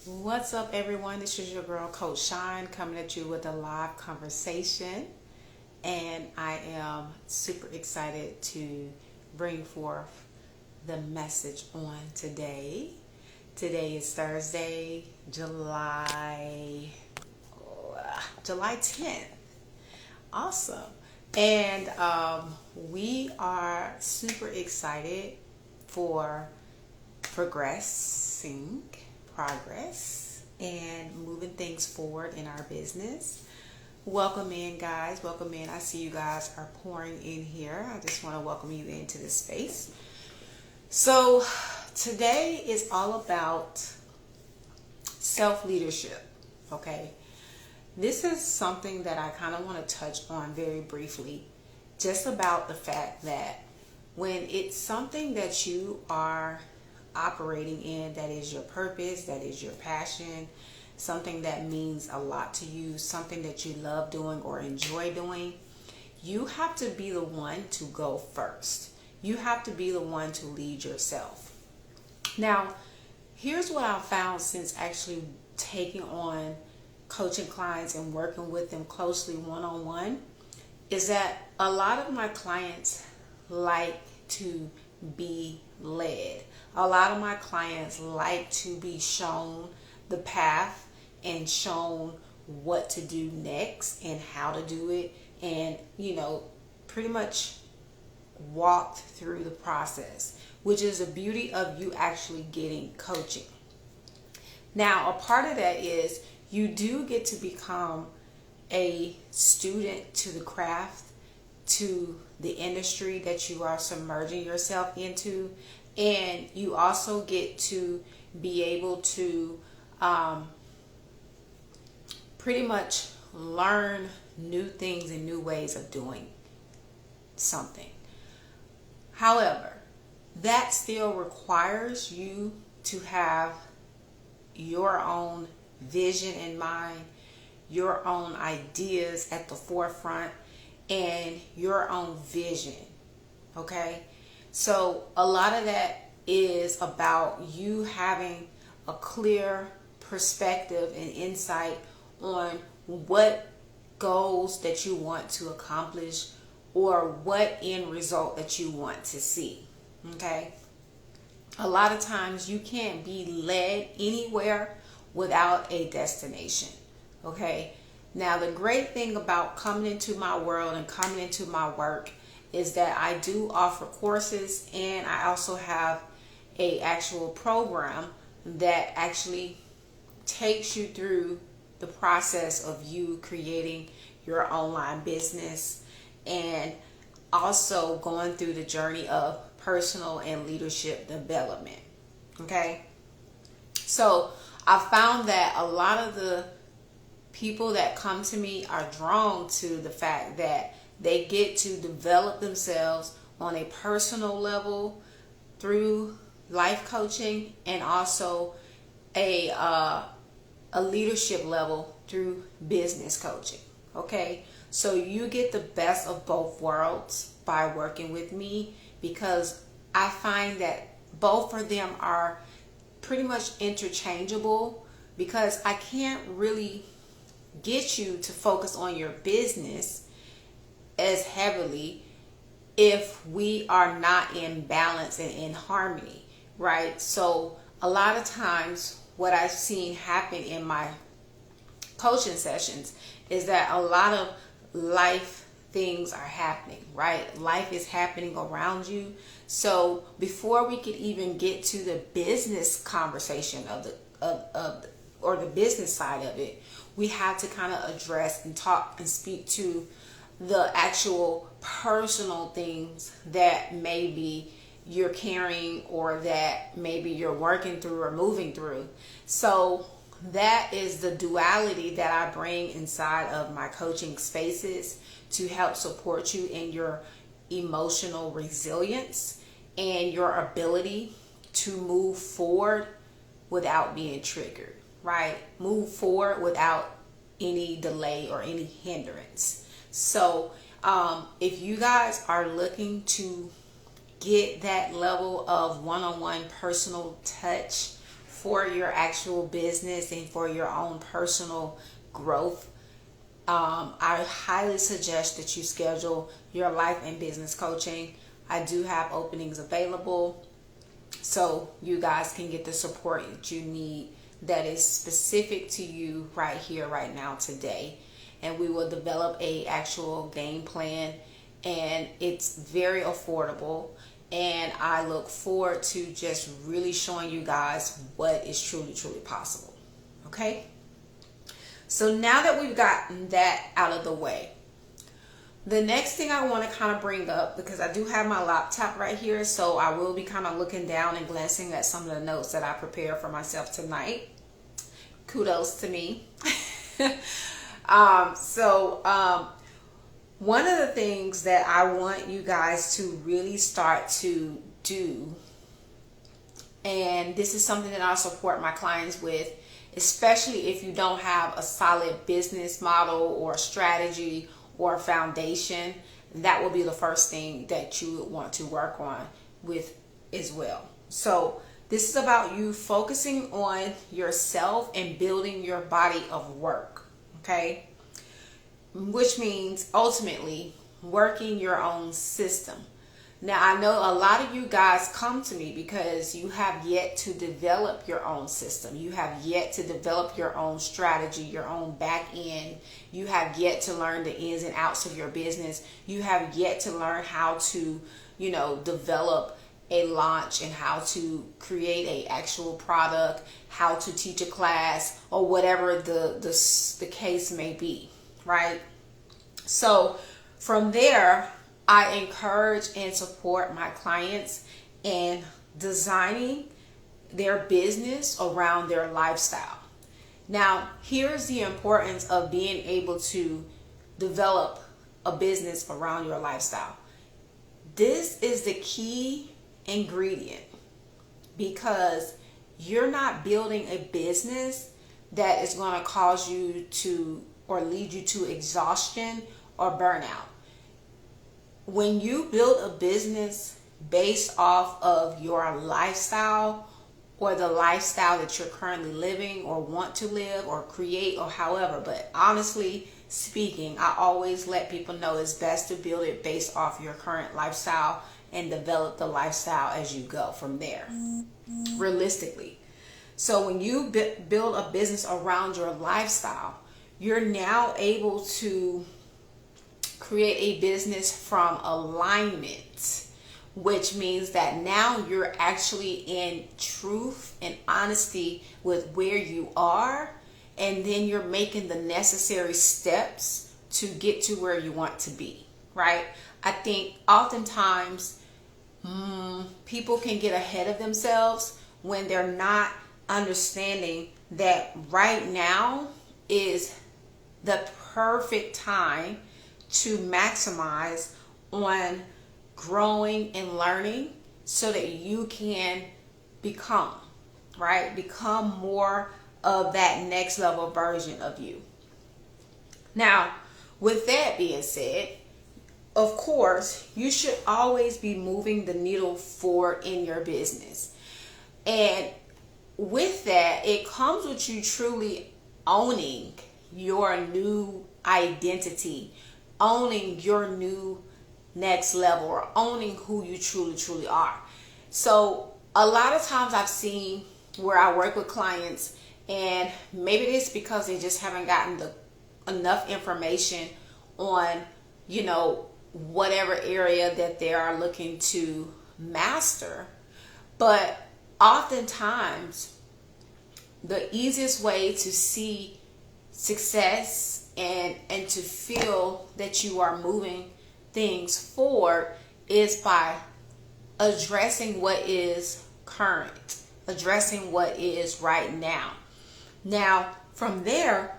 What's up, everyone? This is your girl, Coach Shine, coming at you with a live conversation. And I am super excited to bring forth the message on today. Today is Thursday, July 10th. Awesome. And we are super excited for progress and moving things forward in our business. Welcome in, guys. Welcome in. I see you guys are pouring in here. I just want to welcome you into this space. So today is all about self-leadership. Okay. This is something that I kind of want to touch on very briefly, just about the fact that when it's something that you are operating in, that is your purpose, that is your passion, something that means a lot to you, something that you love doing or enjoy doing, you have to be the one to go first. You have to be the one to lead yourself. Now, here's what I found since actually taking on coaching clients and working with them closely one-on-one, is that a lot of my clients like to be led. A lot of my clients like to be shown the path and shown what to do next and how to do it, and pretty much walked through the process, which is the beauty of you actually getting coaching. Now, a part of that is you do get to become a student to the craft, to the industry that you are submerging yourself into, and you also get to be able to pretty much learn new things and new ways of doing something. However, that still requires you to have your own vision in mind, your own ideas at the forefront, and your own vision. Okay? So a lot of that is about you having a clear perspective and insight on what goals that you want to accomplish or what end result that you want to see. Okay? A lot of times you can't be led anywhere without a destination. Okay? Now, the great thing about coming into my world and coming into my work is that I do offer courses, and I also have a actual program that actually takes you through the process of you creating your online business and also going through the journey of personal and leadership development. Okay? So I found that a lot of the people that come to me are drawn to the fact that they get to develop themselves on a personal level through life coaching, and also a leadership level through business coaching. Okay, so you get the best of both worlds by working with me, because I find that both of them are pretty much interchangeable, because I can't really get you to focus on your business as heavily if we are not in balance and in harmony, right? So a lot of times what I've seen happen in my coaching sessions is that a lot of life things are happening, right? Life is happening around you. So before we could even get to the business conversation or the business side of it, we have to kind of address and talk and speak to the actual personal things that maybe you're carrying, or that maybe you're working through or moving through. So that is the duality that I bring inside of my coaching spaces to help support you in your emotional resilience and your ability to move forward without being triggered, right? Move forward without any delay or any hindrance. So if you guys are looking to get that level of one-on-one personal touch for your actual business and for your own personal growth, I highly suggest that you schedule your life and business coaching. I do have openings available, so you guys can get the support that you need that is specific to you right here, right now, today. And we will develop a actual game plan, and it's very affordable. And I look forward to just really showing you guys what is truly, truly possible. Okay? So now that we've gotten that out of the way, the next thing I want to kind of bring up, because I do have my laptop right here, so I will be kind of looking down and glancing at some of the notes that I prepared for myself tonight. Kudos to me. One of the things that I want you guys to really start to do, and this is something that I support my clients with, especially if you don't have a solid business model or a strategy or a foundation, that will be the first thing that you would want to work on with as well. So this is about you focusing on yourself and building your body of work, okay? Which means ultimately working your own system. Now, I know a lot of you guys come to me because you have yet to develop your own system. You have yet to develop your own strategy, your own back end. You have yet to learn the ins and outs of your business. You have yet to learn how to, develop a launch and how to create a actual product, how to teach a class, or whatever the case may be, right? So from there, I encourage and support my clients in designing their business around their lifestyle. Now, here's the importance of being able to develop a business around your lifestyle. This is the key ingredient, because you're not building a business that is going to cause you to or lead you to exhaustion or burnout. When you build a business based off of your lifestyle or the lifestyle that you're currently living or want to live or create or however, but honestly speaking, I always let people know it's best to build it based off your current lifestyle and develop the lifestyle as you go from there, realistically. So when you build a business around your lifestyle, you're now able to create a business from alignment, which means that now you're actually in truth and honesty with where you are, and then you're making the necessary steps to get to where you want to be, right? I think oftentimes people can get ahead of themselves when they're not understanding that right now is the perfect time to maximize on growing and learning so that you can become more of that next level version of you. Now, with that being said, of course, you should always be moving the needle forward in your business. And with that, it comes with you truly owning your new identity, owning your new next level, or owning who you truly, truly are. So a lot of times I've seen where I work with clients, and maybe it's because they just haven't gotten enough information on, whatever area that they are looking to master. But oftentimes, the easiest way to see success and to feel that you are moving things forward is by addressing what is current, addressing what is right now. Now, from there,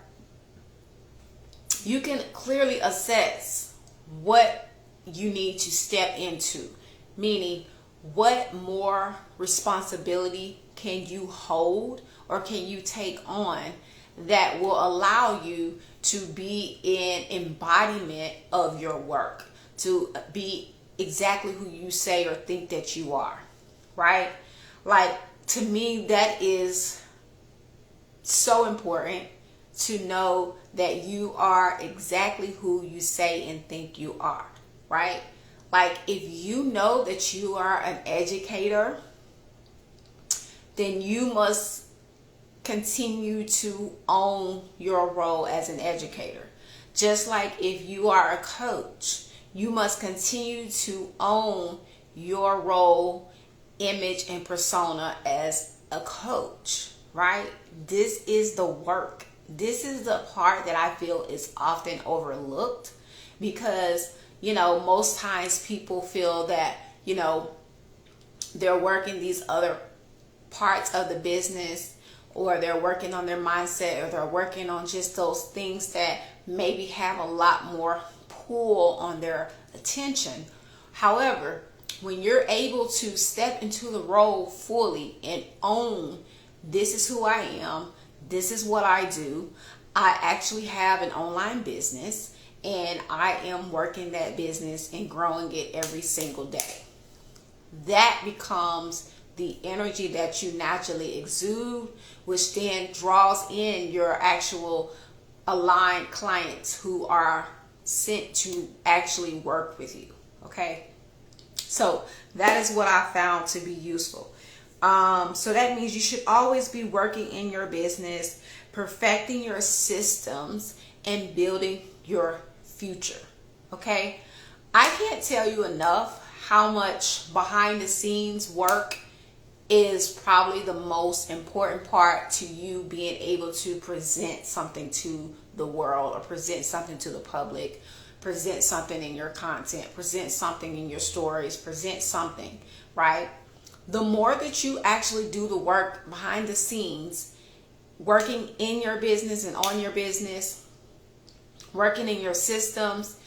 you can clearly assess what you need to step into, meaning what more responsibility can you hold or can you take on that will allow you to be in embodiment of your work, to be exactly who you say or think that you are, right? Like, to me, that is so important, to know that you are exactly who you say and think you are, right? Like, if you know that you are an educator, then you must continue to own your role as an educator. Just like if you are a coach, you must continue to own your role, image, and persona as a coach, right? This is the work. This is the part that I feel is often overlooked, because, most times people feel that, they're working these other parts of the business, or they're working on their mindset, or they're working on just those things that maybe have a lot more pull on their attention. However, when you're able to step into the role fully and own, this is who I am, this is what I do, I actually have an online business, and I am working that business and growing it every single day. That becomes the energy that you naturally exude, which then draws in your actual aligned clients who are sent to actually work with you. Okay, so that is what I found to be useful. So that means you should always be working in your business, perfecting your systems, and building your future. Okay, I can't tell you enough how much behind the scenes work is probably the most important part to you being able to present something to the world, or present something to the public, present something in your content, present something in your stories, present something, right? The more that you actually do the work behind the scenes, working in your business and on your business, working in your systems,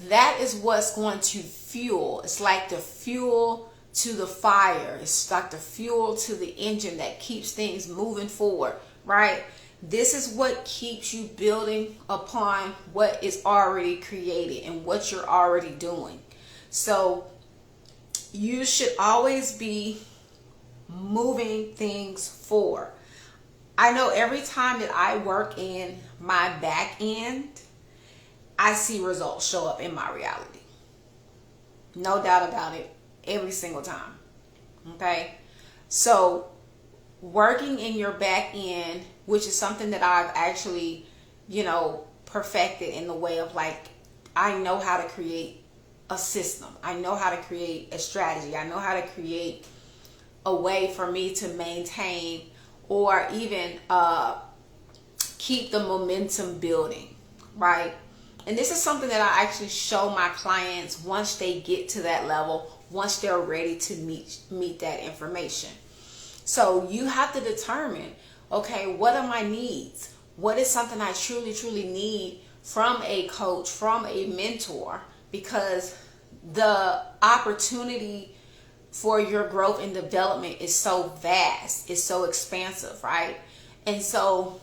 that is what's going to fuel. It's like the fuel to the fire. It's like the fuel to the engine that keeps things moving forward, right? This is what keeps you building upon what is already created and what you're already doing. So you should always be moving things forward. I know every time that I work in my back end, I see results show up in my reality. No doubt about it. Every single time. Okay, so working in your back end, which is something that I've actually perfected in the way of, like, I know how to create a system, I know how to create a strategy, I know how to create a way for me to maintain, or even keep the momentum building, right? And this is something that I actually show my clients once they get to that level, once they're ready to meet that information. So you have to determine, okay, what are my needs? What is something I truly need from a coach, from a mentor? Because the opportunity for your growth and development is so vast, it's so expansive, right? And so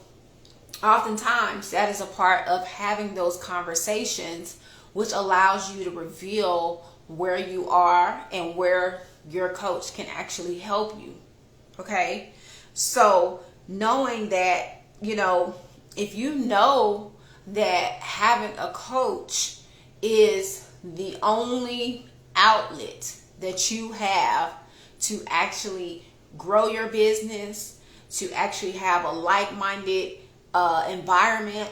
oftentimes that is a part of having those conversations, which allows you to reveal where you are and where your coach can actually help you. Okay, so knowing that, if you know that having a coach is the only outlet that you have to actually grow your business, to actually have a like-minded environment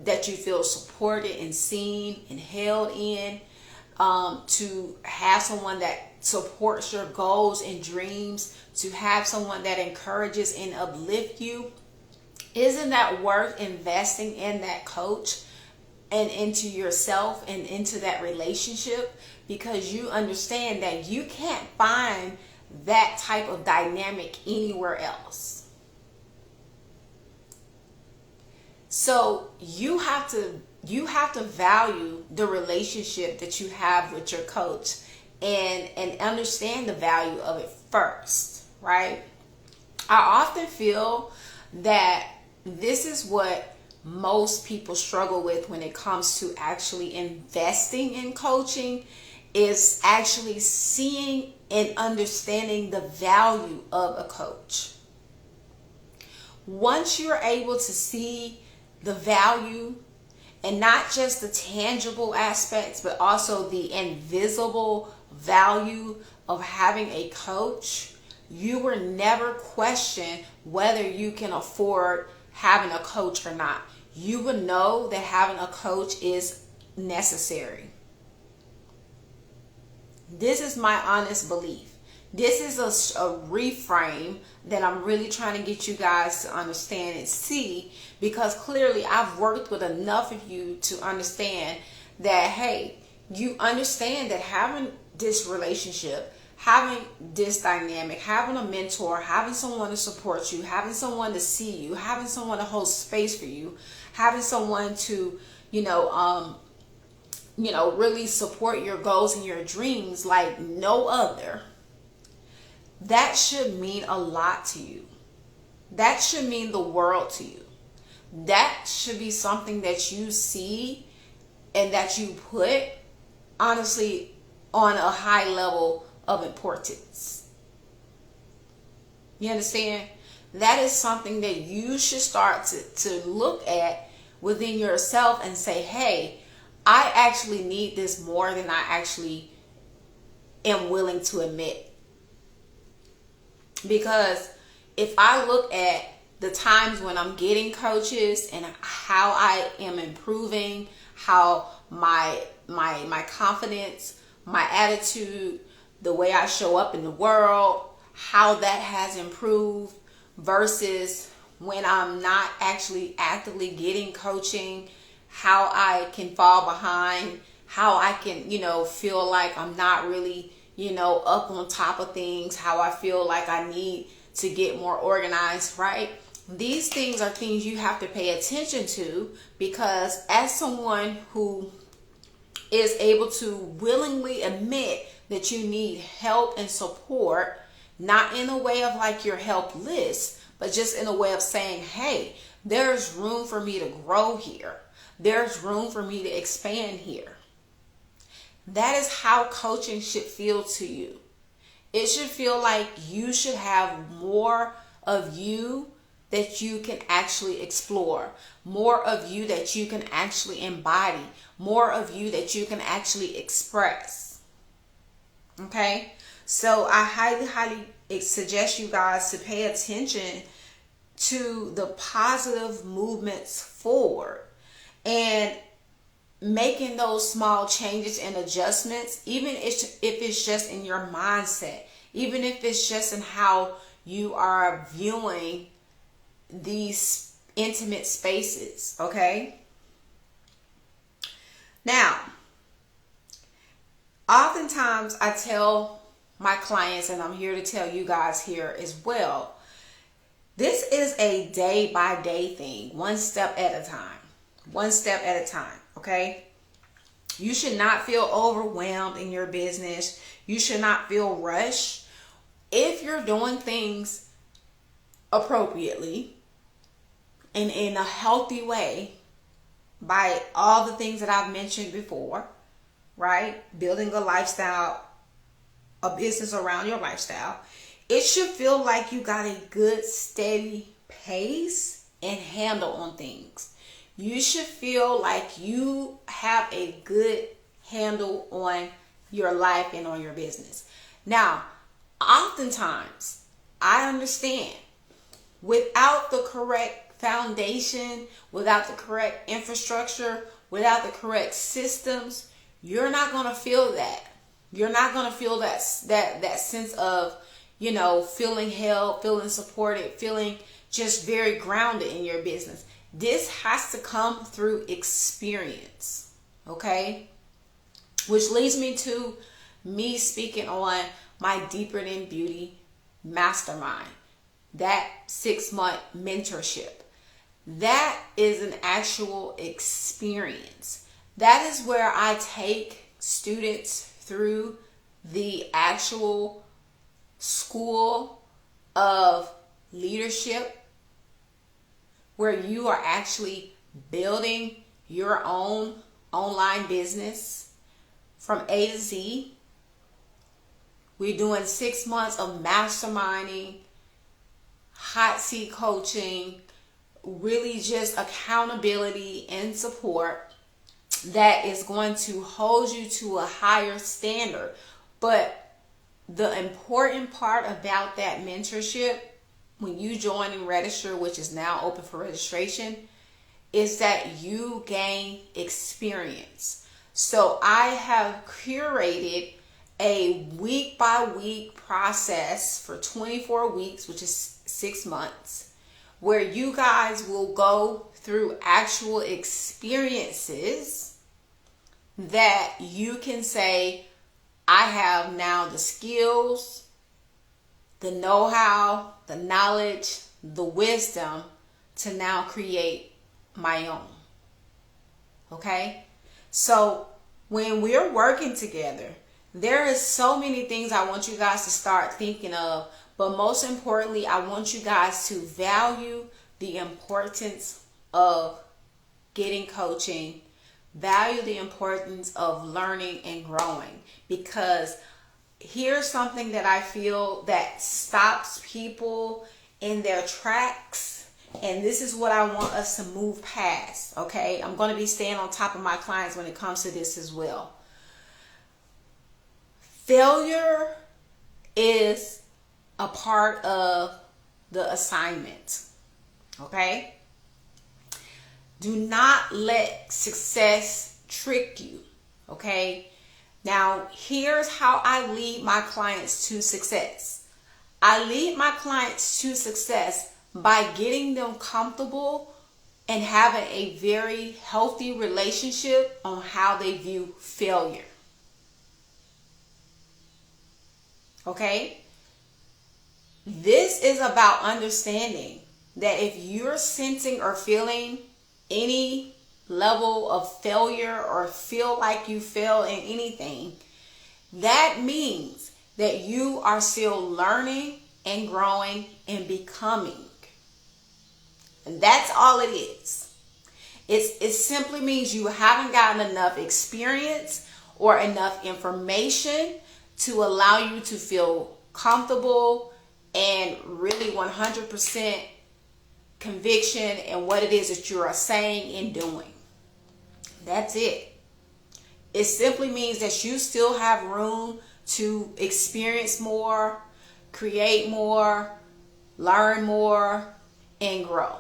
that you feel supported and seen and held in, to have someone that supports your goals and dreams, to have someone that encourages and uplifts you, isn't that worth investing in that coach and into yourself and into that relationship? Because you understand that you can't find that type of dynamic anywhere else. So you have to value the relationship that you have with your coach and understand the value of it first, right? I often feel that this is what most people struggle with when it comes to actually investing in coaching is actually seeing and understanding the value of a coach. Once you're able to see the value, and not just the tangible aspects, but also the invisible value of having a coach, you will never question whether you can afford having a coach or not. You will know that having a coach is necessary. This is my honest belief. This is a reframe that I'm really trying to get you guys to understand and see, because clearly I've worked with enough of you to understand that, hey, you understand that having this relationship, having this dynamic, having a mentor, having someone to support you, having someone to see you, having someone to hold space for you, having someone to, really support your goals and your dreams like no other, that should mean a lot to you. That should mean the world to you. That should be something that you see and that you put, honestly, on a high level of importance. You understand? That is something that you should start to look at within yourself and say, hey, I actually need this more than I actually am willing to admit. Because if I look at the times when I'm getting coaches and how I am improving, how my confidence, my attitude, the way I show up in the world, how that has improved versus when I'm not actually actively getting coaching, how I can fall behind, how I can, feel like I'm not really, up on top of things, how I feel like I need to get more organized, right? These things are things you have to pay attention to, because as someone who is able to willingly admit that you need help and support, not in a way of like you're helpless, but just in a way of saying, hey, there's room for me to grow here. There's room for me to expand here. That is how coaching should feel to you. It should feel like you should have more of you that you can actually explore, more of you that you can actually embody, more of you that you can actually express. Okay? So I highly suggest you guys to pay attention to the positive movements forward and making those small changes and adjustments, even if it's just in your mindset, even if it's just in how you are viewing these intimate spaces, okay? Now, oftentimes I tell my clients, and I'm here to tell you guys here as well, this is a day-by-day thing, one step at a time. One step at a time, okay? You should not feel overwhelmed in your business. You should not feel rushed. If you're doing things appropriately and in a healthy way by all the things that I've mentioned before, right? Building a lifestyle, a business around your lifestyle, it should feel like you got a good, steady pace and handle on things. You should feel like you have a good handle on your life and on your business. Now, oftentimes, I understand without the correct foundation, without the correct infrastructure, without the correct systems, you're not going to feel that. You're not going to feel that sense of, feeling held, feeling supported, feeling just very grounded in your business. This has to come through experience, okay? Which leads me to me speaking on my Deeper Than Beauty Mastermind, that 6-month mentorship. That is an actual experience. That is where I take students through the actual school of leadership, where you are actually building your own online business, from A to Z. We're doing 6 months of masterminding, hot seat coaching, really just accountability and support that is going to hold you to a higher standard. But the important part about that mentorship, when you join and register, which is now open for registration, is that you gain experience. So I have curated a week by week process for 24 weeks, which is 6 months, where you guys will go through actual experiences that you can say, I have now the skills, the know-how, the knowledge, the wisdom to now create my own. Okay? So when we're working together, there is so many things I want you guys to start thinking of, but most importantly, I want you guys to value the importance of getting coaching, value the importance of learning and growing, because here's something that I feel that stops people in their tracks, and this is what I want us to move past, okay? I'm going to be staying on top of my clients when it comes to this as well. Failure is a part of the assignment, okay? Do not let success trick you, okay? Now, here's how I lead my clients to success. I lead my clients to success by getting them comfortable and having a very healthy relationship on how they view failure. Okay? This is about understanding that if you're sensing or feeling any level of failure or feel like you fail in anything, that means that you are still learning and growing and becoming. And that's all it is. It simply means you haven't gotten enough experience or enough information to allow you to feel comfortable and really 100% conviction in what it is that you are saying and doing. That's it. It simply means that you still have room to experience more, create more, learn more, and grow.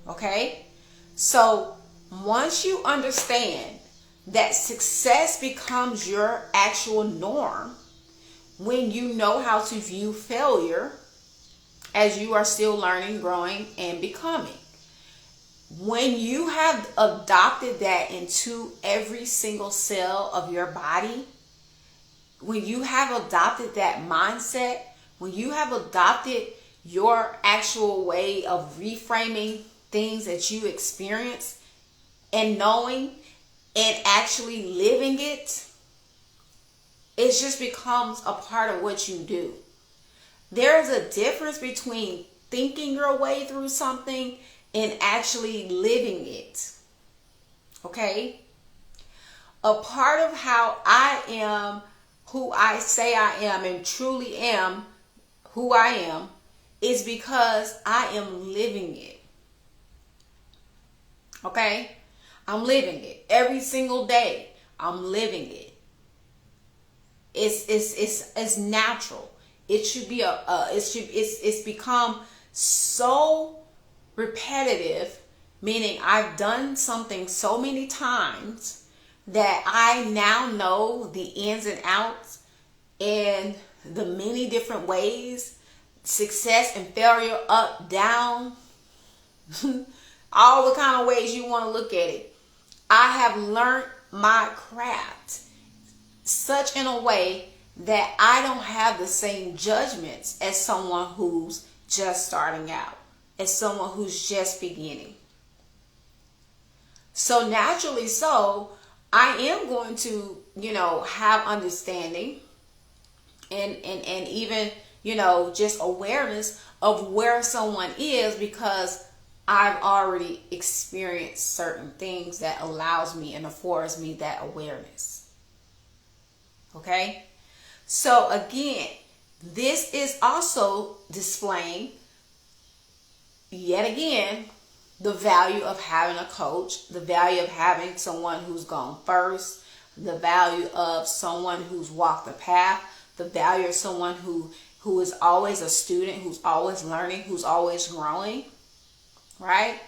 Okay? So once you understand that success becomes your actual norm, when you know how to view failure as you are still learning, growing, and becoming. When you have adopted that into every single cell of your body, when you have adopted that mindset, when you have adopted your actual way of reframing things that you experience and knowing and actually living it, it just becomes a part of what you do. There's a difference between thinking your way through something and actually living it. Okay? A part of how I am who I say I am and truly am who I am is because I am living it. Okay? I'm living it. Every single day, I'm living it. It's natural. It should be it's become so repetitive, meaning I've done something so many times that I now know the ins and outs and the many different ways, success and failure, up, down, all the kind of ways you want to look at it. I have learned my craft such in a way that I don't have the same judgments as someone who's just starting out, as someone who's just beginning. So naturally so, I am going to, have understanding and even, just awareness of where someone is, because I've already experienced certain things that allows me and affords me that awareness. Okay? So again, this is also displaying, yet again, the value of having a coach, the value of having someone who's gone first, the value of someone who's walked the path, the value of someone who is always a student, who's always learning, who's always growing, right?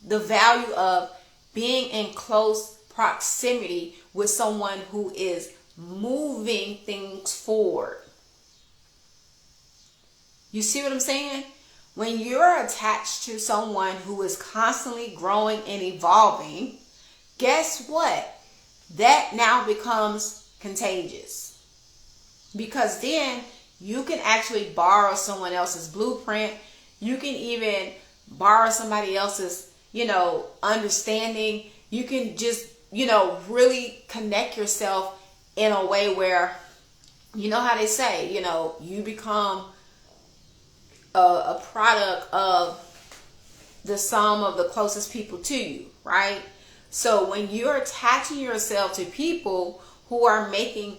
The value of being in close proximity with someone who is moving things forward. You see what I'm saying? When you're attached to someone who is constantly growing and evolving, guess what? That now becomes contagious. Because then you can actually borrow someone else's blueprint. You can even borrow somebody else's, understanding. You can just, really connect yourself in a way where, you know how they say, you become a product of the sum of the closest people to you, right? So when you're attaching yourself to people who are making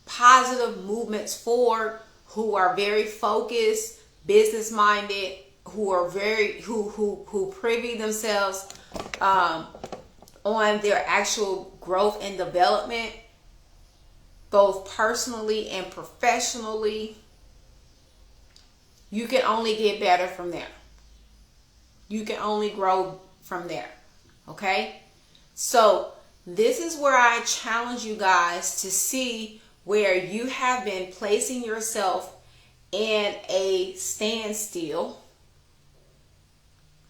positive movements forward, who are very focused, business minded, who are who privy themselves on their actual growth and development, both personally and professionally, you can only get better from there. You can only grow from there. Okay? So this is where I challenge you guys to see where you have been placing yourself in a standstill,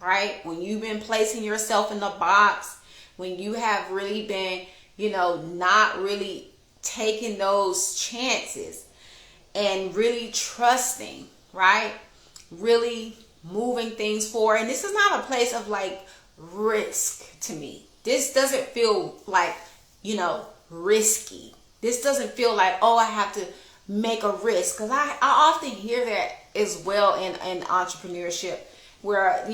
right? When you've been placing yourself in the box, when you have really been, not really taking those chances and really trusting, right? Really moving things forward. And this is not a place of like risk to me. This doesn't feel like, risky. This doesn't feel like, I have to make a risk. Because I often hear that as well in entrepreneurship where,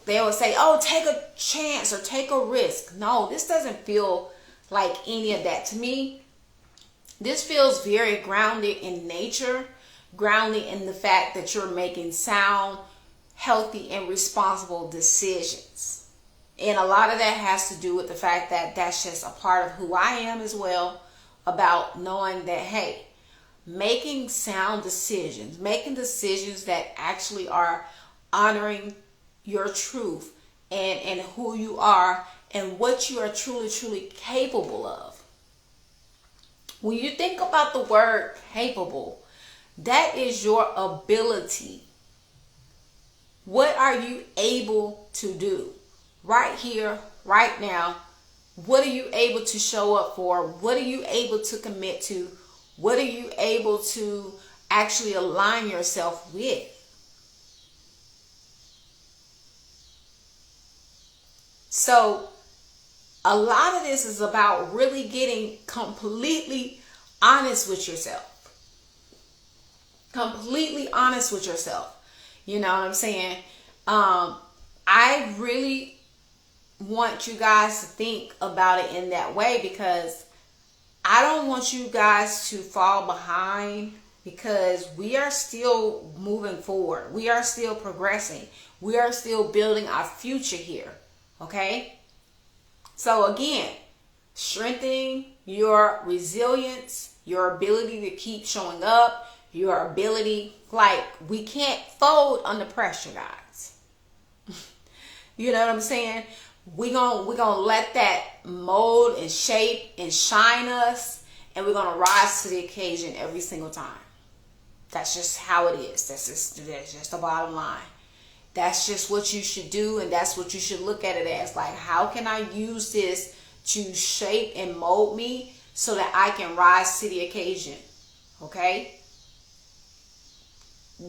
they will say, take a chance or take a risk. No, this doesn't feel like any of that to me. This feels very grounded in nature, grounded in the fact that you're making sound, healthy, and responsible decisions. And a lot of that has to do with the fact that that's just a part of who I am as well, about knowing that, hey, making sound decisions, making decisions that actually are honoring your truth and who you are and what you are truly capable of. When you think about the word capable, that is your ability. What are you able to do right here, right now? What are you able to show up for? What are you able to commit to? What are you able to actually align yourself with? So a lot of this is about really getting completely honest with yourself. Completely honest with yourself. You know what I'm saying? I really want you guys to think about it in that way, because I don't want you guys to fall behind, because we are still moving forward. We are still progressing. We are still building our future here. Okay? So again, strengthening your resilience, your ability to keep showing up, your ability, like, we can't fold under pressure, guys. You know what I'm saying? We're gonna let that mold and shape and shine us, and we're gonna rise to the occasion every single time. That's just how it is. That's just the bottom line. That's just what you should do, and that's what you should look at it as. Like, how can I use this to shape and mold me so that I can rise to the occasion? Okay?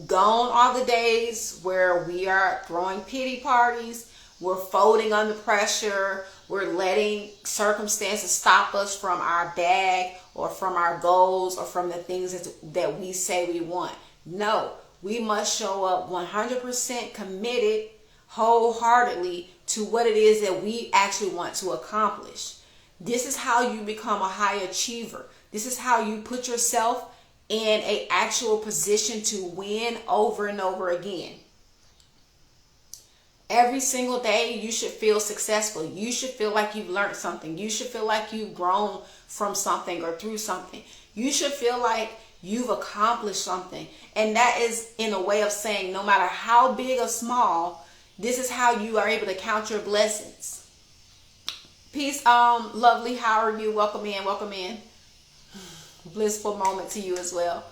Gone are the days where we are throwing pity parties, we're folding under pressure, we're letting circumstances stop us from our bag or from our goals or from the things that we say we want. No, we must show up 100% committed, wholeheartedly to what it is that we actually want to accomplish. This is how you become a high achiever. This is how you put yourself in an actual position to win over and over again. Every single day, you should feel successful. You should feel like you've learned something. You should feel like you've grown from something or through something. You should feel like you've accomplished something. And that is in a way of saying, no matter how big or small, this is how you are able to count your blessings. Peace, lovely. How are you? Welcome in. Welcome in. Blissful moment to you as well.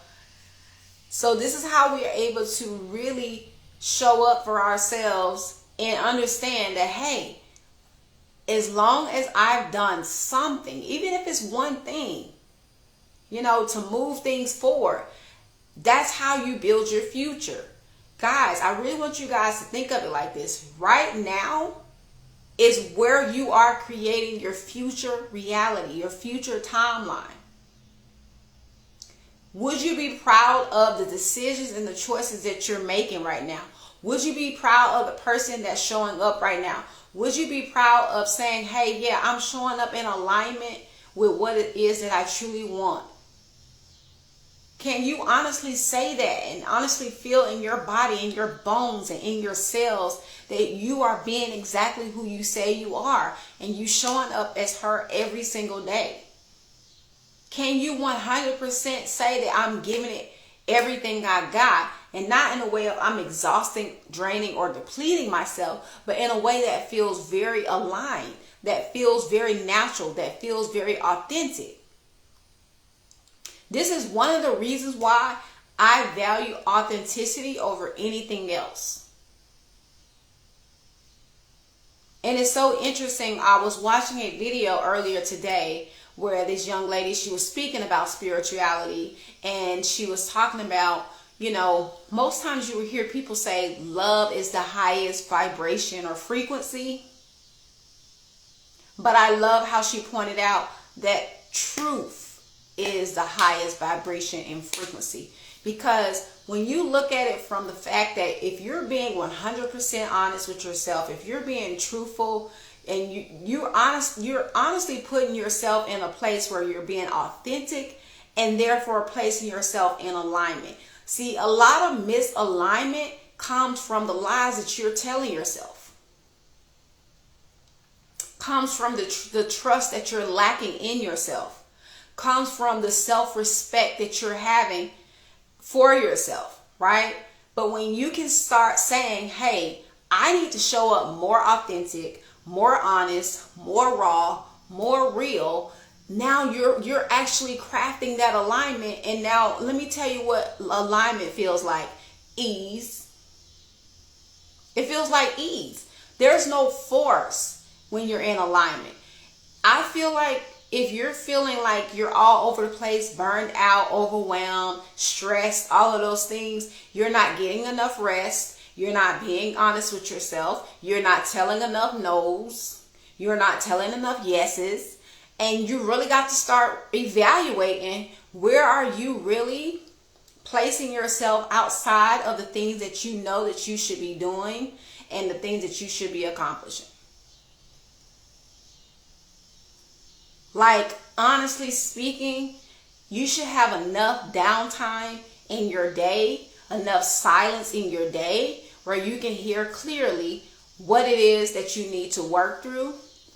So this is how we are able to really show up for ourselves and understand that, hey, as long as I've done something, even if it's one thing, to move things forward, that's how you build your future. Guys, I really want you guys to think of it like this. Right now is where you are creating your future reality, your future timeline. Would you be proud of the decisions and the choices that you're making right now? Would you be proud of the person that's showing up right now? Would you be proud of saying, hey, yeah, I'm showing up in alignment with what it is that I truly want? Can you honestly say that and honestly feel in your body, in your bones, and in your cells that you are being exactly who you say you are and you showing up as her every single day? Can you 100% say that I'm giving it everything I got, and not in a way of I'm exhausting, draining, or depleting myself, but in a way that feels very aligned, that feels very natural, that feels very authentic? This is one of the reasons why I value authenticity over anything else. And it's so interesting. I was watching a video earlier today where this young lady, she was speaking about spirituality, and she was talking about, most times you will hear people say love is the highest vibration or frequency. But I love how she pointed out that truth is the highest vibration and frequency. Because when you look at it from the fact that if you're being 100% honest with yourself, if you're being truthful, and you're honestly putting yourself in a place where you're being authentic, and therefore placing yourself in alignment. See, a lot of misalignment comes from the lies that you're telling yourself. Comes from the trust that you're lacking in yourself. Comes from the self-respect that you're having for yourself, right? But when you can start saying, hey, I need to show up more authentic, more honest, more raw, more real, now you're actually crafting that alignment. And now let me tell you what alignment feels like. Ease. It feels like ease. There's no force when you're in alignment. I feel like if you're feeling like you're all over the place, burned out, overwhelmed, stressed, all of those things, you're not getting enough rest. You're not being honest with yourself. You're not telling enough no's. You're not telling enough yeses. And you really got to start evaluating, where are you really placing yourself outside of the things that you know that you should be doing and the things that you should be accomplishing. Like, honestly speaking, you should have enough downtime in your day, enough silence in your day where you can hear clearly what it is that you need to work through,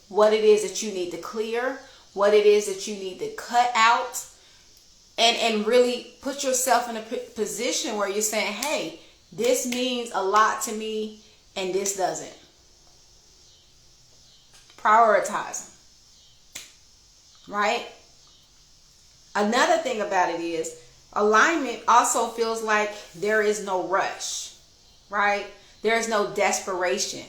what it is that you need to clear, what it is that you need to cut out, and really put yourself in a position where you're saying, hey, this means a lot to me and this doesn't. Prioritizing. Right? Another thing about it is alignment also feels like there is no rush, right? There is no desperation.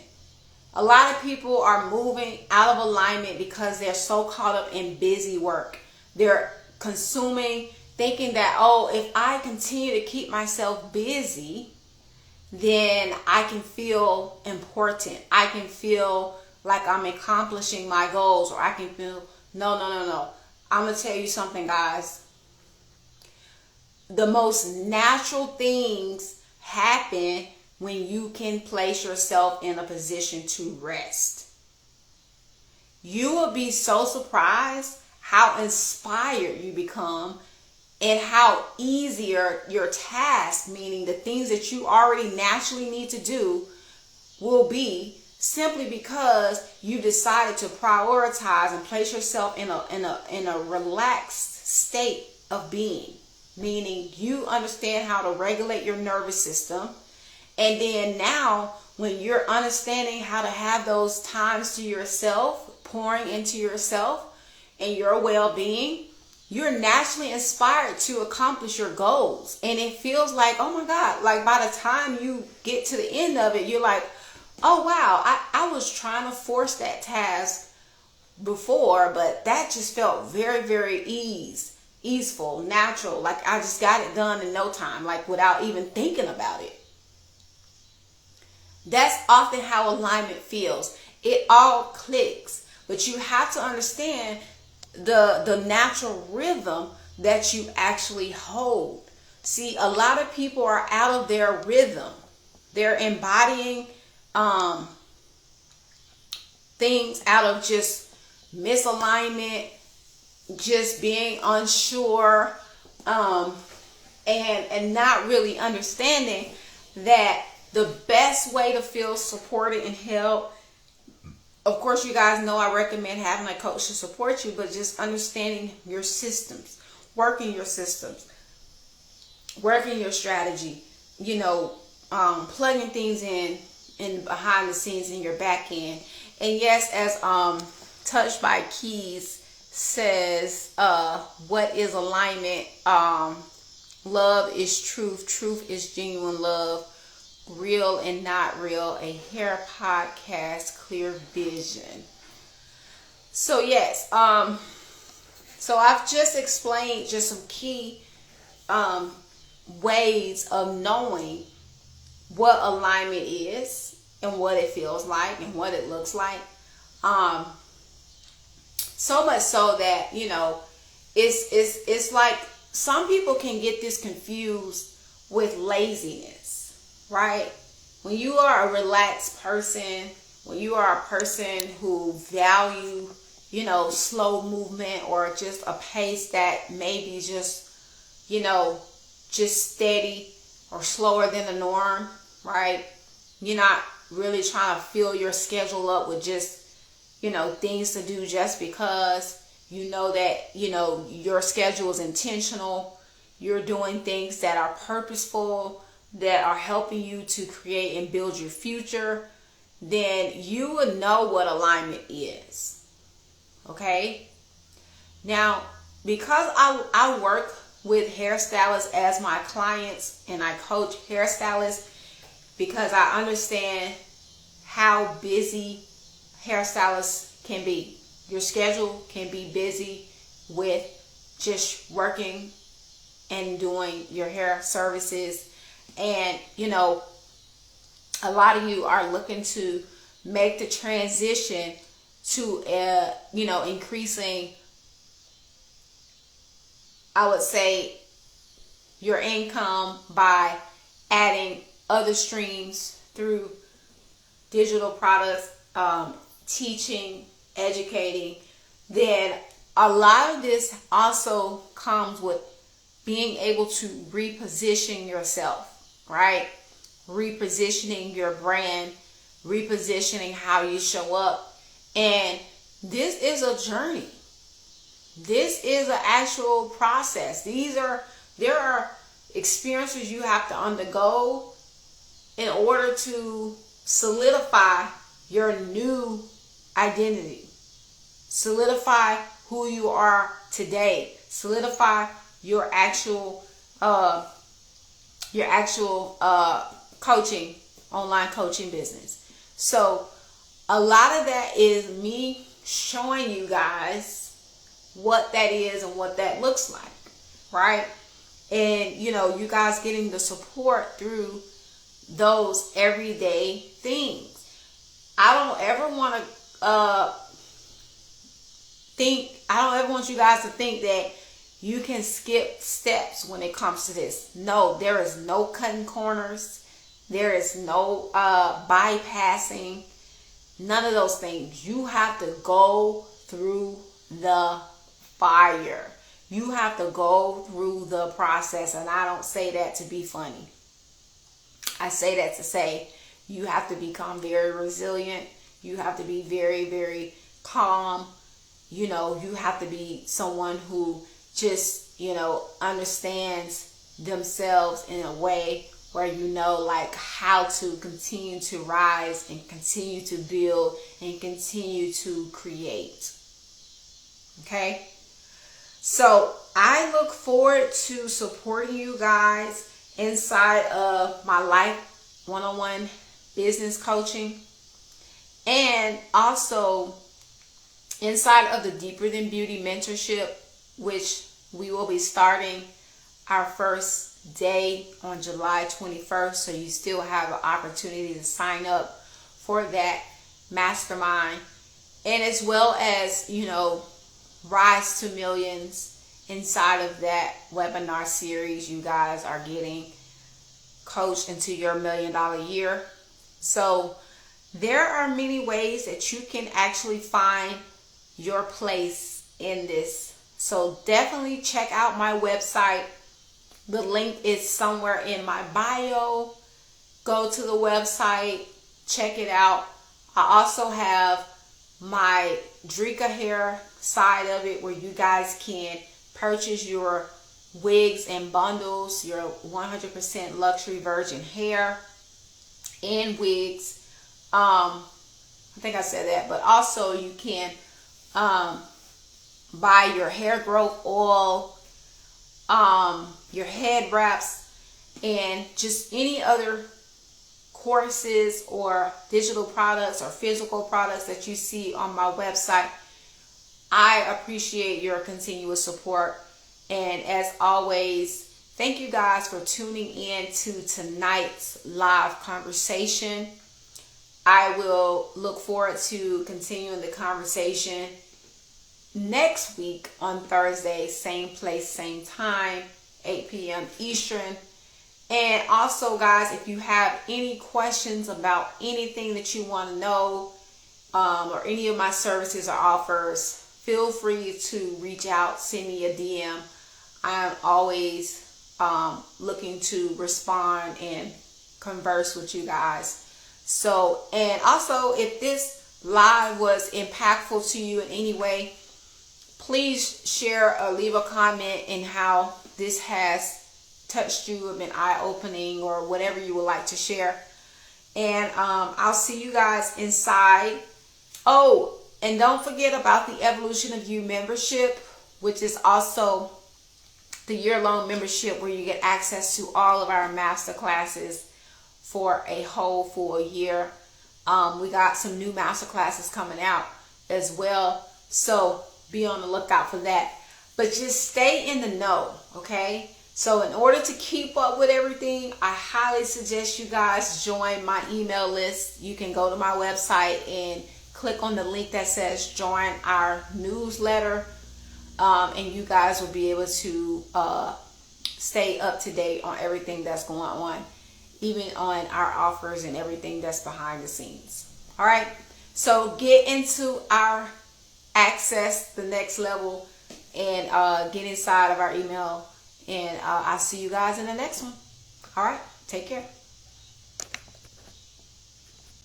A lot of people are moving out of alignment because they're so caught up in busy work. They're consuming, thinking that, oh, if I continue to keep myself busy, then I can feel important. I can feel like I'm accomplishing my goals, or I can feel, no. I'm going to tell you something, guys. The most natural things happen when you can place yourself in a position to rest. You will be so surprised how inspired you become, and how easier your task, meaning the things that you already naturally need to do, will be, simply because you decided to prioritize and place yourself in a relaxed state of being, meaning you understand how to regulate your nervous system. And then now, when you're understanding how to have those times to yourself, pouring into yourself and your well-being, you're naturally inspired to accomplish your goals. And it feels like, oh my God, like by the time you get to the end of it, you're like, oh wow, I was trying to force that task before, but that just felt very, very easeful, natural. Like I just got it done in no time, like without even thinking about it. That's often how alignment feels. It all clicks, but you have to understand the natural rhythm that you actually hold. See, a lot of people are out of their rhythm. They're embodying things out of just misalignment, just being unsure, and not really understanding that the best way to feel supported and held, of course, you guys know I recommend having a coach to support you, but just understanding your systems, working your systems, working your strategy, plugging things in behind the scenes in your back end. And yes, as Touched by Keys says, what is alignment? Love is truth. Truth is genuine love. Real and not real. A hair podcast. Clear vision. So yes, so I've just explained just some key ways of knowing what alignment is and what it feels like and what it looks like. So much so that, it's like some people can get this confused with laziness, right? When you are a relaxed person, when you are a person who value, slow movement or just a pace that maybe just, just steady or slower than the norm, right? You're not really trying to fill your schedule up with just, things to do just because you know that, your schedule is intentional. You're doing things that are purposeful, that are helping you to create and build your future. Then you would know what alignment is. Okay? Now, because I work with hairstylists as my clients and I coach hairstylists, because I understand how busy hairstylists can be. Your schedule can be busy with just working and doing your hair services. And, a lot of you are looking to make the transition to, increasing, I would say, your income by adding other streams through digital products, teaching, educating. Then a lot of this also comes with being able to reposition yourself, right? Repositioning your brand, repositioning how you show up. And this is a journey. This is an actual process. There are experiences you have to undergo in order to solidify your new identity. Solidify who you are today. Solidify your actual coaching, online coaching business. So a lot of that is me showing you guys what that is and what that looks like, right? And you guys getting the support through those everyday things. I don't ever want you guys to think that you can skip steps when it comes to this. No, there is no cutting corners. There is no bypassing. None of those things. You have to go through the fire. You have to go through the process, and I don't say that to be funny. I say that to say you have to become very resilient. You have to be very, very calm. You know, you have to be someone who just, understands themselves in a way where you know like how to continue to rise and continue to build and continue to create. Okay? So I look forward to supporting you guys inside of my Life One-on-One Business Coaching, and also inside of the Deeper Than Beauty Mentorship, which we will be starting our first day on July 21st. So you still have an opportunity to sign up for that mastermind, and as well as, Rise to Millions. Inside of that webinar series, you guys are getting coached into your $1 million year. So there are many ways that you can actually find your place in this. So definitely check out my website. The link is somewhere in my bio. Go to the website, check it out. I also have my Drika Hair side of it where you guys can purchase your wigs and bundles, your 100% luxury virgin hair and wigs. I think I said that, but also you can buy your hair growth oil, your head wraps, and just any other courses or digital products or physical products that you see on my website. I appreciate your continuous support. And as always, thank you guys for tuning in to tonight's live conversation. I will look forward to continuing the conversation next week on Thursday, same place, same time, 8 p.m. Eastern. And also, guys, if you have any questions about anything that you want to know, or any of my services or offers, feel free to reach out, send me a DM. I am always looking to respond and converse with you guys. So, and also, if this live was impactful to you in any way, please share or leave a comment in how this has touched you, been eye-opening, or whatever you would like to share. And I'll see you guys inside. Oh, and don't forget about the Evolution of You membership, which is also the year-long membership where you get access to all of our master classes for a whole full year. We got some new master classes coming out as well, so be on the lookout for that. But just stay in the know, okay? So in order to keep up with everything, I highly suggest you guys join my email list. You can go to my website and click on the link that says join our newsletter, and you guys will be able to stay up to date on everything that's going on, even on our offers and everything that's behind the scenes. All right, so get into our access the next level and get inside of our email, and I'll see you guys in the next one. All right, take care.